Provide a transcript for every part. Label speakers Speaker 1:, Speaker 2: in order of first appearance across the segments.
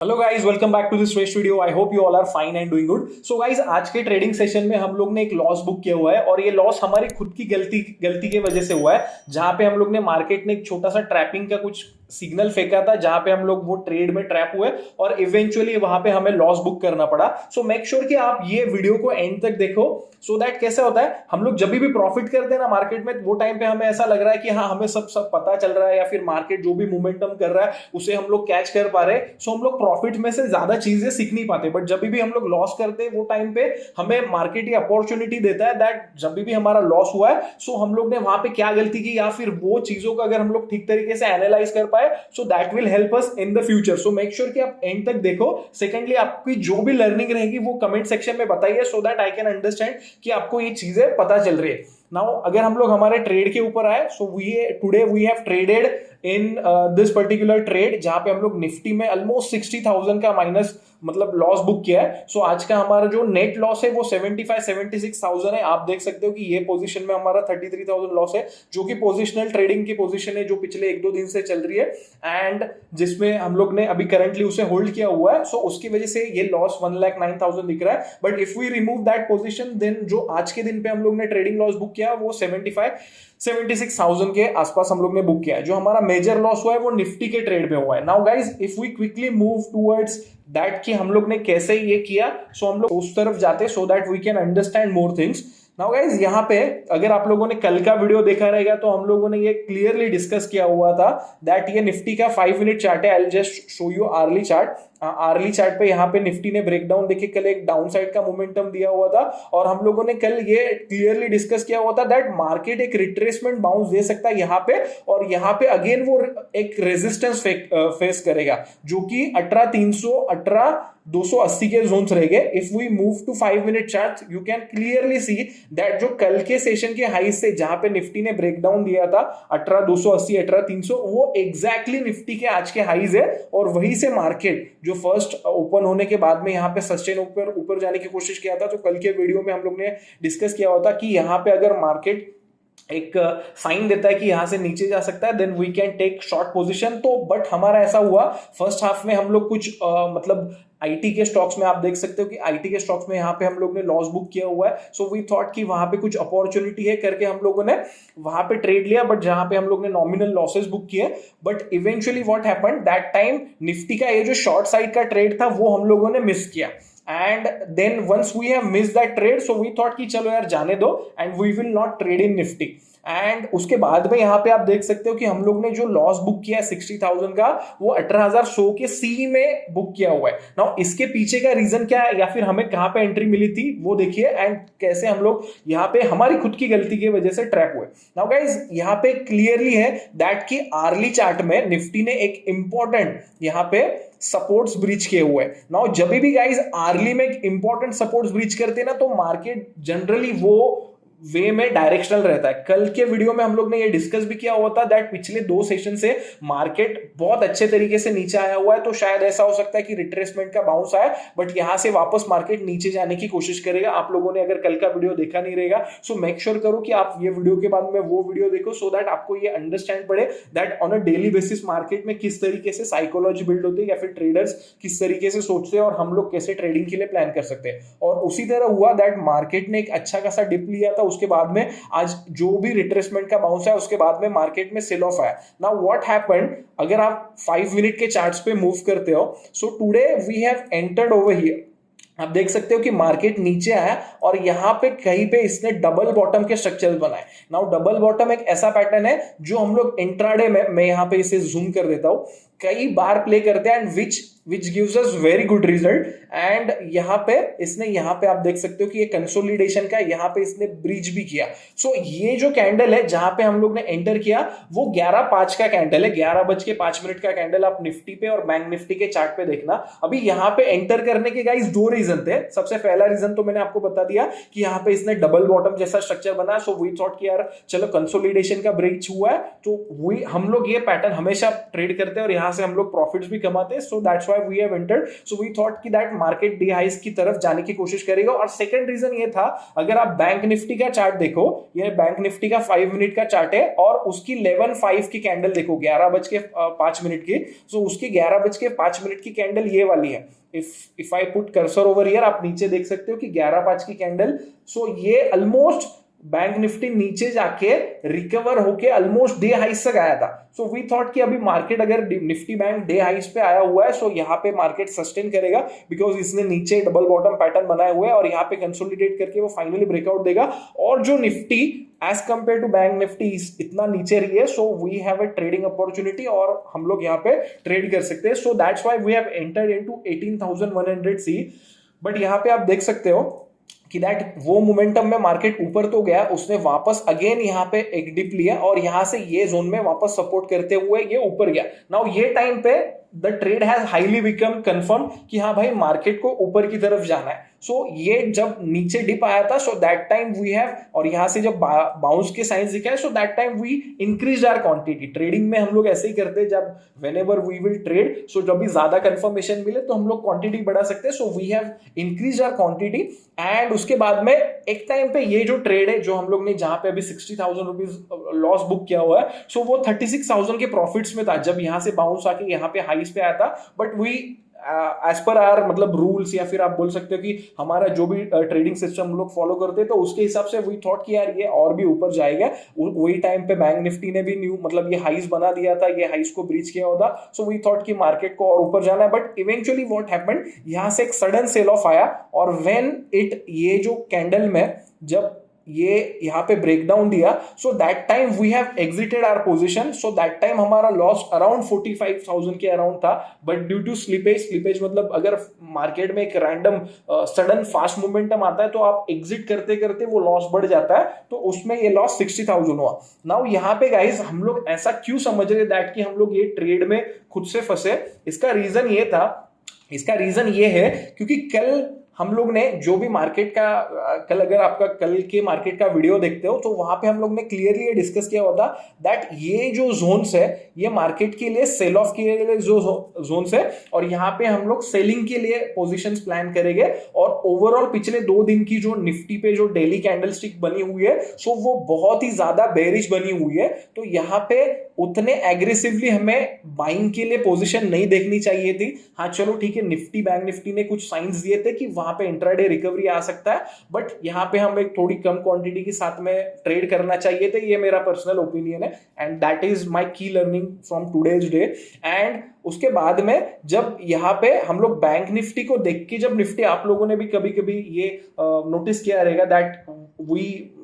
Speaker 1: Hello guys, welcome back to this fresh video. I hope you all are fine and doing good. So guys, आज के trading session में हम लोग ने एक लॉस बुक किया हुआ है और ये लॉस हमारी खुद की गलती की वजह से हुआ है, जहां पे हम लोग ने मार्केट में एक छोटा सा ट्रैपिंग का कुछ सिग्नल फेंका था, जहां पे हम लोग वो ट्रेड में ट्रैप हुए और इवेंचुअली वहां पे हमें लॉस बुक करना पड़ा। सो मेक श्योर कि आप ये वीडियो को एंड तक देखो, सो दैट कैसे होता है, हम लोग जब भी प्रॉफिट करते हैं ना मार्केट में, वो टाइम पे हमें ऐसा लग रहा है कि हाँ, हमें सब पता चल रहा है या फिर मार्केट जो भी मोमेंटम कर रहा है उसे हम लोग कैच कर पा रहे हैं। सो हम लोग प्रॉफिट में से ज्यादा चीजें सीख नहीं पाते, बट जब भी हम लोग लॉस करते हैं वो टाइम पे हमें मार्केट ये अपॉर्चुनिटी देता है दैट जब भी हमारा लॉस हुआ है, सो हम लोग ने वहां पे क्या गलती की या फिर वो चीजों को अगर हम लोग ठीक तरीके से एनालाइज कर पाए, so that will help us in the future. So make sure कि आप एंड तक देखो। सेकेंडली, आपकी जो भी लर्निंग रहेगी वो कमेंट सेक्शन में बताइए, so that I can understand कि आपको ये चीजें पता चल रही है। नाउ अगर हम लोग हमारे ट्रेड के ऊपर आए, so today we have traded in this particular trade, जहां पे हम लोग निफ्टी में ऑलमोस्ट 60,000 का माइनस मतलब लॉस बुक किया है। सो आज का हमारा जो नेट लॉस है वो 76,000 है। आप देख सकते हो कि ये पोजीशन में हमारा 33,000 लॉस है, जो कि पोजिशनल ट्रेडिंग की पोजीशन है, जो पिछले एक दो दिन से चल रही है एंड जिसमें हम लोग ने अभी करंटली उसे होल्ड किया हुआ है। सो उसकी वजह से ये लॉस 1,09,000 दिख रहा है। But if we remove that position, then जो आज के दिन पे हम लोग ने ट्रेडिंग लॉस बुक किया वो 76,000 के आसपास हम लोग ने बुक किया है। जो हमारा मेजर लॉस हुआ है वो निफ्टी के ट्रेड में हुआ है। Now guys, if we quickly move towards that कि हम लोग ने कैसे ये किया, सो हम लोग उस तरफ जाते so that we can understand more things. Now guys, यहाँ पे अगर आप लोगों ने कल का वीडियो देखा रहेगा तो हम लोगों ने ये क्लियरली डिस्कस किया हुआ था दैट ये निफ्टी का 5 मिनट चार्ट है। I will just show you early chart. Early chart पे यहाँ पे निफ्टी ने ब्रेकडाउन देखिए, कल एक डाउन साइड का मोमेंटम दिया हुआ था और हम लोगों ने कल ये क्लियरली डिस्कस किया हुआ था दैट मार्केट एक रिट्रेसमेंट बाउंस दे सकता है यहाँ पे, और यहाँ पे अगेन वो एक रेजिस्टेंस फेस करेगा, जो कि 18,300 18,280 के जोन्स रहेंगे। If we move to 5 minute chart, you can clearly see that जो कल के सेशन के हाई से जहां पे निफ्टी ने ब्रेकडाउन दिया था 18,280 18,300, वो एग्जैक्टली निफ्टी के आज के हाईज है और वहीं से मार्केट जो फर्स्ट ओपन होने के बाद में यहाँ पे सस्टेन ऊपर जाने की कोशिश किया था। तो कल के वीडियो में हम लोग ने डिस्कस किया होता कि यहाँ पे अगर मार्केट एक साइन देता है कि यहां से नीचे जा सकता है, then we can take short position. तो बट हमारा ऐसा हुआ, फर्स्ट हाफ में हम लोग कुछ मतलब आईटी के स्टॉक्स में आप देख सकते हो कि आईटी के स्टॉक्स में यहाँ पे हम लोग ने लॉस बुक किया हुआ है। सो वी थॉट कि वहां पे कुछ अपॉर्चुनिटी है करके हम लोगों ने वहां पे ट्रेड लिया, बट जहां पे हम लोग ने नॉमिनल लॉसेस बुक किए। But eventually what happened that time, Nifty का ये जो शॉर्ट साइड का ट्रेड था वो हम लोगों ने मिस किया and then once we have miss that trade, so we thought कि चलो यार जाने दो and we will not trade in Nifty. And उसके बाद में यहाँ पे आप देख सकते हो कि हम लोग ने जो लॉस बुक किया है 60,000 का, वो 18,100 के सी में बुक किया हुआ है। नाउ इसके पीछे का रीजन क्या है या फिर हमें कहां पे एंट्री मिली थी वो देखिए एंड कैसे हम लोग यहाँ पे हमारी खुद की गलती की वजह से ट्रैप हुए। नाउ गाइज, यहाँ पे क्लियरली है दैट कि आर्ली चार्ट में निफ्टी ने एक इंपॉर्टेंट यहाँ पे सपोर्ट्स ब्रीच किए हुए हैं। नाउ जब भी गाइज आर्ली में एक इंपॉर्टेंट सपोर्ट्स ब्रीच करते हैं ना, तो मार्केट जनरली वो वे में डायरेक्शनल रहता है। कल के वीडियो में हम लोग ने ये डिस्कस भी किया हुआ था दैट पिछले 2 सेशन से मार्केट बहुत अच्छे तरीके से नीचे आया हुआ है, तो शायद ऐसा हो सकता है कि रिट्रेसमेंट का बाउंस आया, बट यहां से वापस मार्केट नीचे जाने की कोशिश करेगा। आप लोगों ने अगर कल का वीडियो देखा नहीं रहेगा, सो मेक श्योर करो कि आप ये वीडियो के बाद में वो वीडियो देखो, सो दैट आपको ये अंडरस्टैंड पड़े that on a daily basis market में किस तरीके से साइकोलॉजी बिल्ड होती है या फिर ट्रेडर्स किस तरीके से सोचते हैं और हम लोग कैसे ट्रेडिंग के लिए प्लान कर सकते हैं। और उसी तरह हुआ दैट मार्केट ने एक अच्छा खासा डिप लिया था, उसके बाद में आज जो भी रिट्रेसमेंट का बाउंस है उसके बाद में मार्केट में सेल ऑफ आया। नाउ व्हाट हैपेंड, अगर आप 5 मिनट के चार्ट्स पे मूव करते हो, so today we have entered over here. आप देख सकते हो कि मार्केट नीचे आया और यहाँ पे कहीं पे इसने डबल बॉटम के स्ट्रक्चर बनाए। नाउ डबल बॉटम एक ऐसा पैटर्न है जो हम लोग इंट्राडे में, मैं यहाँ पे इसे जूम कर देता हूं, कई बार प्ले करते हैं and which gives us very good result. And यहाँ पे इसने, यहाँ पे आप देख सकते हो कि ये कंसोलिडेशन का, यहाँ पे इसने ब्रीच भी किया। सो ये जो कैंडल है जहां पे हम लोग ने एंटर किया वो 11:05 का कैंडल है, 11:05 का कैंडल। आप निफ्टी पे और बैंक निफ्टी के चार्ट पे देखना। अभी यहाँ पे एंटर करने के गाइस 2 रीजन थे। सबसे पहला रीजन तो मैंने आपको बता दिया कि यहाँ पे इसने डबल बॉटम जैसा स्ट्रक्चर बनाया, सो वी थॉट कि यार चलो कंसोलिडेशन का ब्रीच हुआ है तो हम लोग ये पैटर्न हमेशा ट्रेड करते हैं और यहाँ यहाँ से हम लोग प्रॉफिट्स भी कमाते हैं, so that's why we have entered. So we thought कि दैट मार्केट डे हाइस की तरफ जाने की कोशिश करेगा। और सेकंड रीजन ये था, अगर आप बैंक निफ्टी का चार्ट देखो, ये बैंक निफ्टी का 5 मिनट का चार्ट है और उसकी 11:05 की कैंडल देखो, 11:05 की, सो उसकी 11:05 की कैंडल ये वाली है। If I put cursor over here, आप नीचे देख सकते हो कि 11:05 की कैंडल। सो ये ऑलमोस्ट बैंक निफ्टी नीचे जाके रिकवर होके ऑलमोस्ट डे हाइस तक आया था। सो वी थॉट कि अभी मार्केट अगर निफ्टी बैंक डे हाइस पे आया हुआ है, सो यहाँ पे मार्केट सस्टेन करेगा, बिकॉज इसने नीचे डबल बॉटम पैटर्न बनाए हुए हैं और यहाँ पे कंसोलिडेट करके वो फाइनली ब्रेकआउट देगा। और जो Nifty as compare to bank Nifty इतना नीचे रही है, so we have a trading opportunity और हम लोग यहाँ पे ट्रेड कर सकते हैं। So that's why we have entered into 18,100 C. But यहाँ पे आप देख सकते हो कि दैट वो मोमेंटम में मार्केट ऊपर तो गया, उसने वापस अगेन यहाँ पे एक डिप लिया और यहाँ से ये जोन में वापस सपोर्ट करते हुए ये ऊपर गया। नाउ ये टाइम पे the trade has highly become confirm कि हाँ भाई मार्केट को ऊपर की तरफ जाना है। सो ये जब नीचे डिप आया था, so that time we have, और यहाँ से जब बाउंस के साइंस दिखाए, so that time we increase our quantity. Trading में हम लोग ऐसे ही करते हैं, जब whenever we will trade, so जब भी ज्यादा कंफर्मेशन मिले तो हम लोग क्वांटिटी बढ़ा सकते हैं। So we have increase our quantity and उसके बाद में एक टाइम पे ये जो ट्रेड है जो हम लोग ने जहां पे अभी 60,000 रुपीज लॉस बुक किया हुआ है, सो वो 36,000 के प्रॉफिट्स में था जब यहां से बाउंस आके यहाँ पे हाईस पे आया था। But we as per our मतलब रूल्स, या फिर आप बोल सकते हो कि हमारा जो भी ट्रेडिंग सिस्टम हम लोग फॉलो करते हैं, तो उसके हिसाब से वी थॉट कि यार ये और भी ऊपर जाएगा। वही टाइम पे बैंक निफ्टी ने भी न्यू मतलब ये हाइस बना दिया था, ये हाइस को ब्रीच किया होता, सो वी थॉट कि मार्केट को और ऊपर जाना है। बट इवेंचुअली व्हाट हैपेंड, यहाँ से एक सडन सेल ऑफ आया और व्हेन इट, ये जो कैंडल में जब ये यहाँ पे ब्रेकडाउन दिया, so that time we have exited our position. So that time हमारा लॉस अराउंड 45,000 के अराउंड था। बट ड्यू टू स्लिपेज मतलब अगर मार्केट में एक रैंडम सडन फास्ट मोमेंटम आता है तो आप एग्जिट करते करते वो लॉस बढ़ जाता है, तो उसमें ये लॉस 60,000 हुआ। नाउ यहाँ पे गाइज हम लोग ऐसा क्यों समझ रहे दैट कि हम लोग ये ट्रेड में खुद से फंसे? इसका रीजन ये है क्योंकि कल हम लोग ने जो भी मार्केट का, कल अगर आपका कल के मार्केट का वीडियो देखते हो तो वहां पे हम लोग ने क्लियरली ये डिस्कस किया होता दैट ये जो जोन्स है ये मार्केट के लिए सेल ऑफ के लिए जो जोन्स है, और यहाँ पे हम लोग सेलिंग के लिए पोजीशंस प्लान करेंगे। और ओवरऑल पिछले 2 दिन की जो निफ्टी पे जो डेली कैंडलस्टिक बनी हुई है, सो वो बहुत ही ज्यादा बेरिश बनी हुई है। तो यहाँ पे उतने एग्रेसिवली हमें बाइंग के लिए पोजीशन नहीं देखनी चाहिए थी। हाँ चलो ठीक है, निफ्टी बैंक निफ्टी ने कुछ साइंस दिए थे कि वहां पे इंट्राडे रिकवरी आ सकता है, बट यहाँ पे हम एक थोड़ी कम क्वांटिटी के साथ में ट्रेड करना चाहिए थे। ये मेरा पर्सनल ओपिनियन है एंड दैट इज माय की learning from today's day. And उसके बाद में जब यहाँ पे हम लोग बैंक निफ्टी को देख के, जब निफ्टी, आप लोगों ने भी कभी कभी ये नोटिस किया रहेगा दैट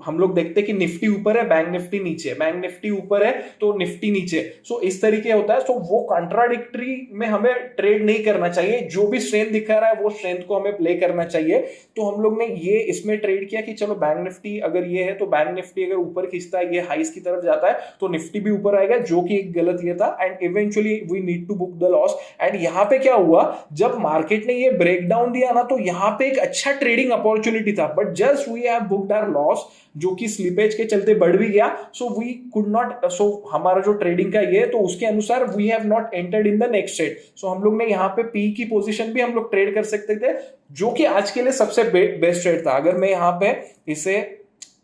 Speaker 1: हम लोग देखते हैं कि निफ्टी ऊपर है, बैंक निफ्टी नीचे, बैंक निफ्टी ऊपर है तो निफ्टी नीचे, सो इस तरीके होता है। सो वो कॉन्ट्राडिक्टरी में हमें ट्रेड नहीं करना चाहिए। जो भी स्ट्रेंथ दिखा रहा है वो स्ट्रेंथ को हमें प्ले करना चाहिए। तो हम लोग ने ये इसमें ट्रेड किया कि चलो बैंक निफ्टी अगर ये है तो बैंक निफ्टी अगर ऊपर खींचता है, ये हाइस की तरफ जाता है, तो निफ्टी भी ऊपर आएगा, जो कि एक गलत ये था। And eventually we need to book the loss. And यहाँ पे क्या हुआ, जब मार्केट ने ये ब्रेकडाउन दिया ना, तो यहाँ पे एक अच्छा ट्रेडिंग अपॉर्चुनिटी था, but just we have booked our loss, जो कि स्लिपेज के चलते बढ़ भी गया। So we could not, so हमारा जो ट्रेडिंग का ये, तो उसके अनुसार we have not entered in the next trade. So हम लोग ने यहाँ पे पी की पोजीशन भी हम लोग ट्रेड कर सकते थे, जो कि आज के लिए सबसे बेस्ट ट्रेड था। अगर मैं यहाँ पे इसे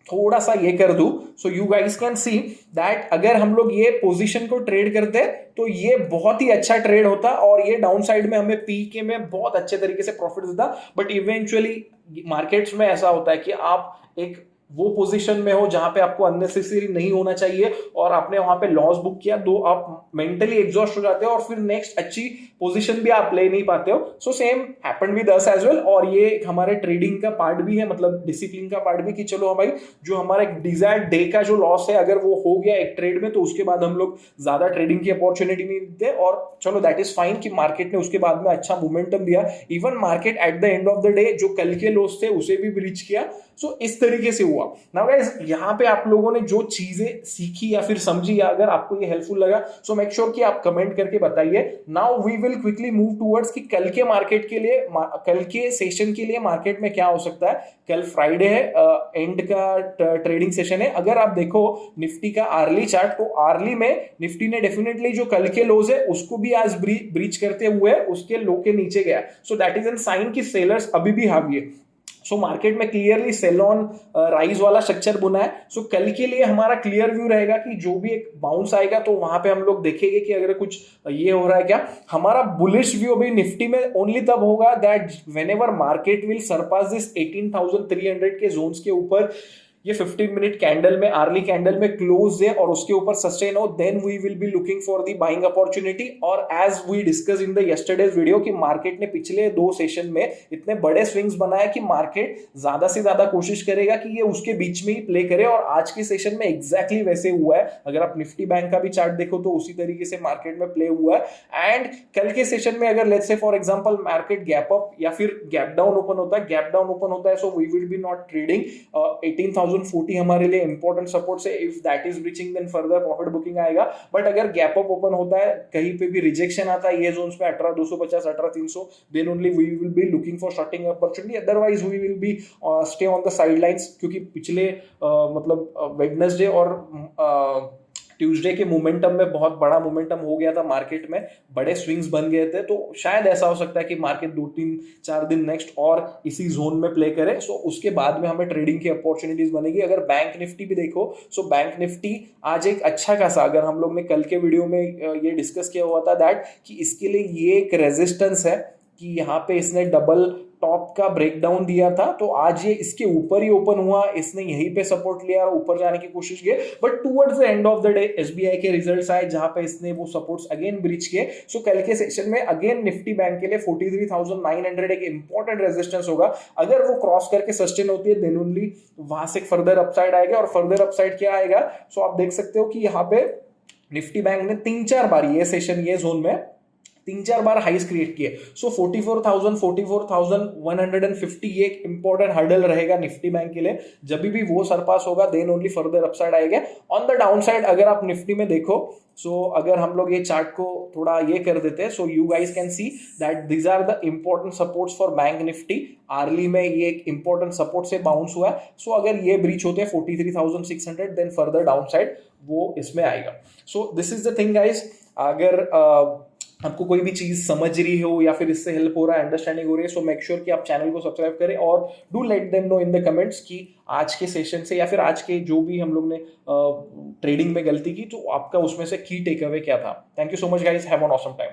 Speaker 1: थोड़ा सा ये कर दूं, सो you guys can see that अगर हम लोग ये पोजीशन को ट्रेड करते तो ये बहुत ही अच्छा ट्रेड होता और ये डाउन साइड में हमें पी के में बहुत अच्छे तरीके से प्रॉफिट देता। बट इवेंचुअली मार्केट्स में ऐसा होता है कि आप एक वो पोजीशन में हो जहां पे आपको अननेसेसरी नहीं होना चाहिए और आपने वहां पे लॉस बुक किया, तो आप मेंटली एग्जॉस्ट हो जाते हो और फिर नेक्स्ट अच्छी पोजीशन भी आप ले नहीं पाते हो। So same happened with us as well. और ये हमारे ट्रेडिंग का पार्ट भी है, मतलब डिसिप्लिन का पार्ट भी, कि चलो भाई जो हमारा एक डिजायर्ड डे का जो लॉस है अगर वो हो गया एक ट्रेड में, तो उसके बाद हम लोग ज्यादा ट्रेडिंग की अपॉर्चुनिटी नहीं देते। और चलो दैट इज फाइन कि मार्केट ने उसके बाद में अच्छा मोमेंटम दिया। Even market at the end of the day जो कल के लॉस थे उसे भी ब्रीच किया। सो इस तरीके से हुआ। हुआ। नाउ गाइस यहाँ पे आप लोगों ने जो चीजें सीखी या फिर समझी, या अगर आपको ये हेल्पफुल लगा सो मेक श्योर कि आप कमेंट करके बताइए। Now we will quickly move towards कि कल के मार्केट के लिए, कल के सेशन के लिए मार्केट में क्या हो सकता है। कल फ्राइडे है, एंड का ट्रेडिंग सेशन है। अगर आप देखो निफ्टी का आर्ली चार्ट, तो आर्ली में निफ्टी ने डेफिनेटली जो कल के लोज है उसको भी आज ब्रीच करते हुए उसके लो के नीचे गया। So that is an sign कि सेलर्स अभी भी हावी है। सो मार्केट में क्लियरली सेल ऑन राइज वाला स्ट्रक्चर बुना है। सो कल के लिए हमारा क्लियर व्यू रहेगा कि जो भी एक बाउंस आएगा तो वहां पे हम लोग देखेंगे कि अगर कुछ ये हो रहा है क्या। हमारा बुलिश व्यू अभी निफ्टी में ओनली तब होगा that whenever market will surpass this 18,300 के जोन्स के ऊपर, ये 15 मिनट कैंडल में, अर्ली कैंडल में क्लोज है और उसके ऊपर सस्टेन हो, then we will be looking for the buying opportunity. और as we discuss in the yesterday's video कि मार्केट ने पिछले 2 सेशन में इतने बड़े स्विंग्स बनाए कि मार्केट ज्यादा से ज्यादा कोशिश करेगा कि ये उसके बीच में ही प्ले करे, और आज के सेशन में एग्जैक्टली वैसे हुआ है। अगर आप निफ्टी बैंक का भी चार्ट देखो तो उसी तरीके से मार्केट में प्ले हुआ है। एंड कल के सेशन में अगर let's say for example market gap up या फिर गैप डाउन ओपन होता है, गैप डाउन ओपन होता है, so we will be not trading. 18,040 हमारे लिए इंपॉर्टेंट सपोर्ट से, if that is reaching then further profit booking आएगा। बट अगर गैप अप ओपन होता है, कहीं पे भी रिजेक्शन आता है ये जोन्स पे 18,250 18,300, then only we will be looking for shorting opportunity. Otherwise we will be stay on the sidelines, क्योंकि पिछले मतलब वेडनेसडे और ट्यूसडे के मोमेंटम में बहुत बड़ा मोमेंटम हो गया था मार्केट में, बड़े स्विंग्स बन गए थे। तो शायद ऐसा हो सकता है कि मार्केट 2-3-4 दिन नेक्स्ट और इसी जोन में प्ले करे। सो उसके बाद में हमें ट्रेडिंग की अपॉर्चुनिटीज बनेगी। अगर बैंक निफ्टी भी देखो, सो बैंक निफ्टी आज एक अच्छा खासा, अगर हम लोग ने कल के वीडियो में ये डिस्कस किया हुआ था दैट कि इसके लिए ये एक रेजिस्टेंस है कि यहाँ पे इसने डबल टॉप का ब्रेकडाउन दिया था, तो आज ये इसके ऊपर ही ओपन हुआ, इसने यहीं पे सपोर्ट लिया और ऊपर जाने की कोशिश की। But towards the end of the day SBI के रिजल्ट्स आए जहां पे इसने वो सपोर्ट्स अगेन ब्रीच किए। सो कल के सेशन में अगेन निफ्टी बैंक के लिए 43,900 एक इंपॉर्टेंट रेजिस्टेंस होगा। अगर वो क्रॉस करके सस्टेन होती है देन ओनली वहां से फर्दर अपसाइड आएगा। और फर्दर अपसाइड क्या आएगा, सो आप देख सकते हो कि यहाँ पे निफ्टी बैंक ने 3-4 बार ये सेशन, ये जोन में 3-4 बार हाइस क्रिएट किए। सो 44,000 44,150 ये एक इंपॉर्टेंट हर्डल रहेगा निफ्टी बैंक के लिए। जब भी वो सरपास होगा देन ओनली फर्दर अपसाइड आएगा। ऑन द डाउन साइड अगर आप निफ्टी में देखो, सो अगर हम लोग ये चार्ट को थोड़ा ये कर देते हैं, so you guys can see that these are the important supports for bank Nifty. Early में ये एक इंपॉर्टेंट सपोर्ट से बाउंस हुआ है। सो अगर ये ब्रीच होते हैं 43,600 देन फर्दर डाउन साइड वो इसमें आएगा। So this is the thing guys. अगर आपको कोई भी चीज समझ रही हो या फिर इससे हेल्प हो रहा है, अंडरस्टैंडिंग हो रही है, सो मेक श्योर कि आप चैनल को सब्सक्राइब करें और do let them know in the comments कि आज के सेशन से या फिर आज के जो भी हम लोग ने ट्रेडिंग में गलती की तो आपका उसमें से की टेक अवे क्या था। Thank you so much guys, have an awesome time.